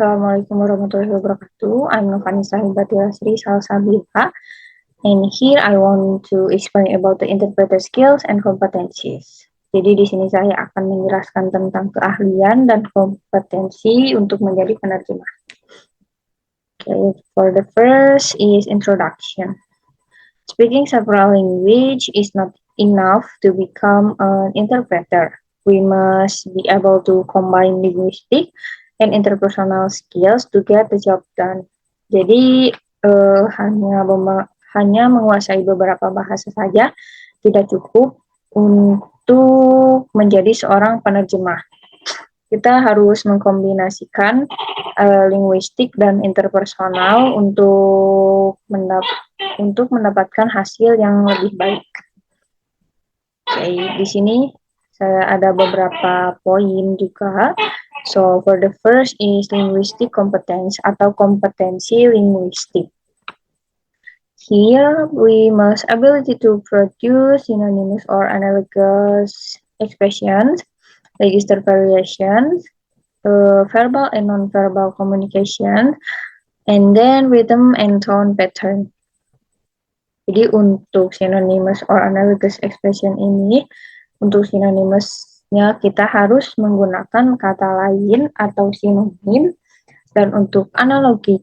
Assalamualaikum warahmatullahi wabarakatuh. I'm Novanisa Hibatila Sri Salsabila, and here I want to explain about the interpreter skills and competencies. Jadi di sini saya akan menjelaskan tentang keahlian dan kompetensi untuk menjadi penerjemah. Okay, for the first is introduction. Speaking several languages is not enough to become an interpreter. We must be able to combine linguistic and interpersonal skills to get the job done. Jadi hanya menguasai beberapa bahasa saja tidak cukup untuk menjadi seorang penerjemah. Kita harus mengkombinasikan linguistik dan interpersonal untuk mendapatkan hasil yang lebih baik. Oke, di sini saya ada beberapa poin juga. So, for the first is linguistic competence atau kompetensi linguistik. Here, we must ability to produce synonymous or analogous expressions, register variations, verbal and non-verbal communication, and then rhythm and tone pattern. Jadi untuk synonymous or analogous expression ini, untuk synonymousnya kita harus menggunakan kata lain atau sinonim, dan untuk analogous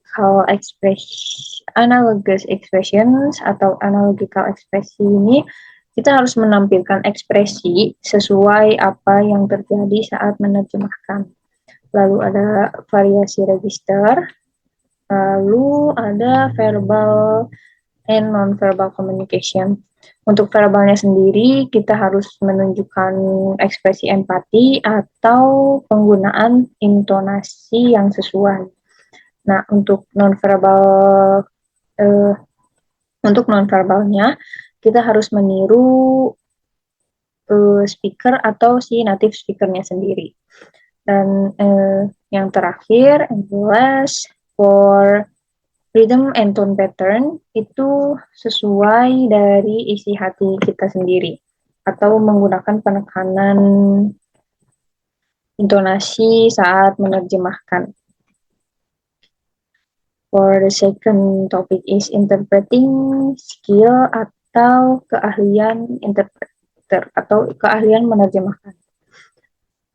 expressions atau analogical ekspresi ini, kita harus menampilkan ekspresi sesuai apa yang terjadi saat menerjemahkan. Lalu ada variasi register, lalu ada verbal and non-verbal communication. Untuk verbalnya sendiri, kita harus menunjukkan ekspresi empati atau penggunaan intonasi yang sesuai. Nah, untuk non-verbalnya, kita harus meniru speaker atau si native speakernya sendiri. Dan yang terakhir, last, for rhythm and tone pattern itu sesuai dari isi hati kita sendiri atau menggunakan penekanan intonasi saat menerjemahkan. For the second topic is interpreting skill atau keahlian interpreter atau keahlian menerjemahkan.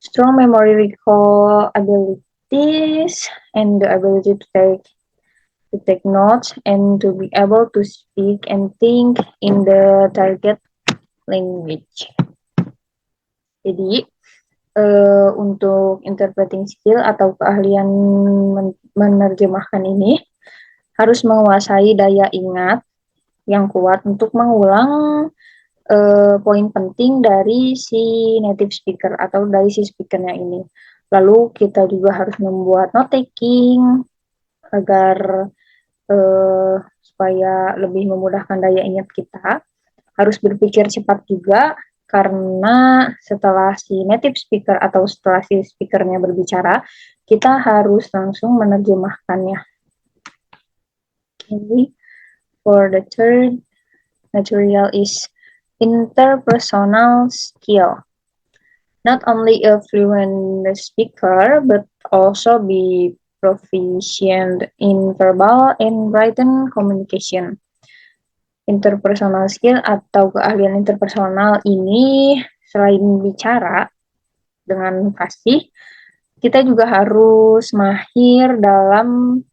Strong memory recall abilities and the ability to take notes and to be able to speak and think in the target language. Jadi untuk interpreting skill atau keahlian menerjemahkan ini harus menguasai daya ingat yang kuat untuk mengulang poin penting dari si native speaker atau dari si speakernya ini. Lalu kita juga harus membuat note taking agar supaya lebih memudahkan daya ingat kita. Harus berpikir cepat juga, karena setelah si native speaker atau setelah si speakernya berbicara, kita harus langsung menerjemahkannya. Okay. For the third material is interpersonal skill. Not only a fluent speaker, but also be proficient in verbal and written communication. Interpersonal skill atau keahlian interpersonal ini selain bicara dengan fasih, kita juga harus mahir dalam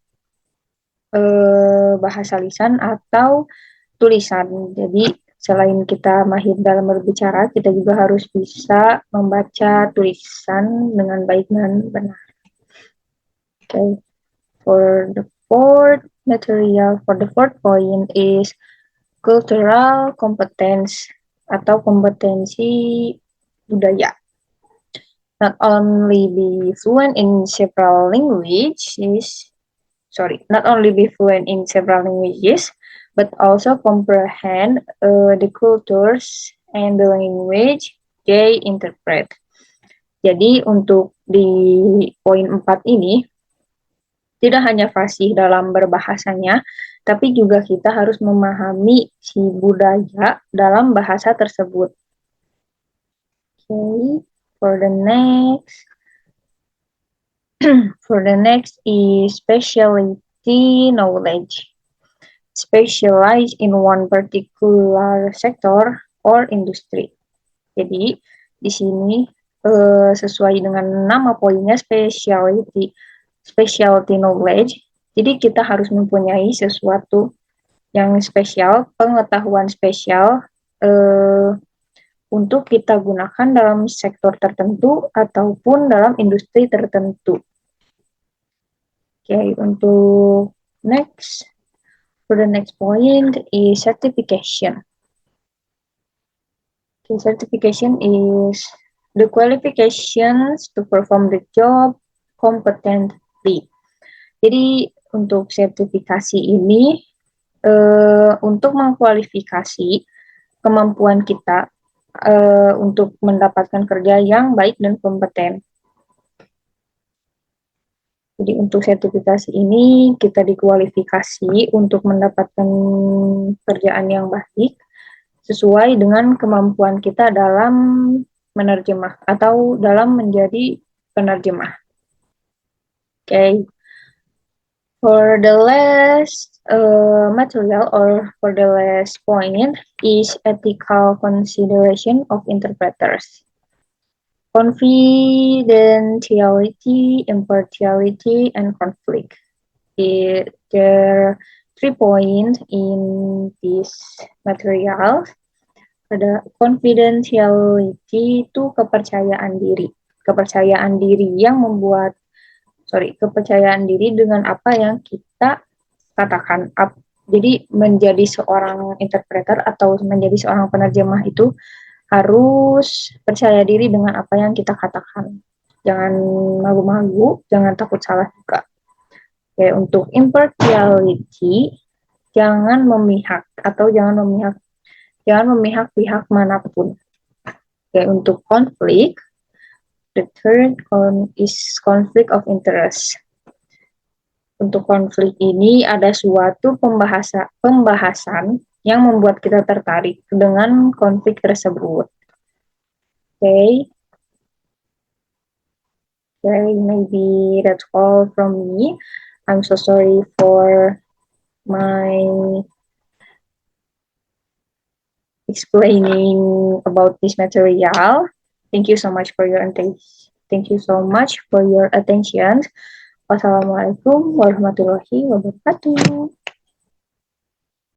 bahasa lisan atau tulisan. Jadi selain kita mahir dalam berbicara, kita juga harus bisa membaca tulisan dengan baik dan benar. Okay. For the fourth point is cultural competence atau kompetensi budaya. Not only be fluent in several languages, but also comprehend the cultures and the language they interpret. Jadi untuk di poin 4 ini, tidak hanya fasih dalam berbahasanya, tapi juga kita harus memahami si budaya dalam bahasa tersebut. Okay, for the next For the next is specialty knowledge. Specialize in one particular sector or industry. Jadi di sini sesuai dengan nama poinnya specialty knowledge. Jadi kita harus mempunyai sesuatu yang spesial, pengetahuan spesial untuk kita gunakan dalam sektor tertentu ataupun dalam industri tertentu. Oke, untuk for the next point is certification. Okay, certification is the qualifications to perform the job competently. Jadi untuk sertifikasi ini untuk mengkualifikasi kemampuan kita untuk mendapatkan kerja yang baik dan kompeten. Jadi untuk sertifikasi ini kita dikualifikasi untuk mendapatkan kerjaan yang baik sesuai dengan kemampuan kita dalam menerjemah atau dalam menjadi penerjemah. Okay. For the last material or for the last point is ethical consideration of interpreters. Confidentiality, impartiality, and conflict. There are 3 points in this material. Ada confidentiality itu kepercayaan diri. Kepercayaan diri yang kepercayaan diri dengan apa yang kita katakan. Jadi menjadi seorang interpreter atau menjadi seorang penerjemah itu harus percaya diri dengan apa yang kita katakan. Jangan malu-malu, jangan takut salah juga. Oke, untuk impartiality, jangan memihak pihak manapun. Oke, untuk konflik, the third is conflict of interest. Untuk konflik ini ada suatu pembahasan yang membuat kita tertarik dengan konflik tersebut. Okay, maybe that's all from me. I'm so sorry for my explaining about this material. Thank you so much for your attention. Wassalamualaikum warahmatullahi wabarakatuh.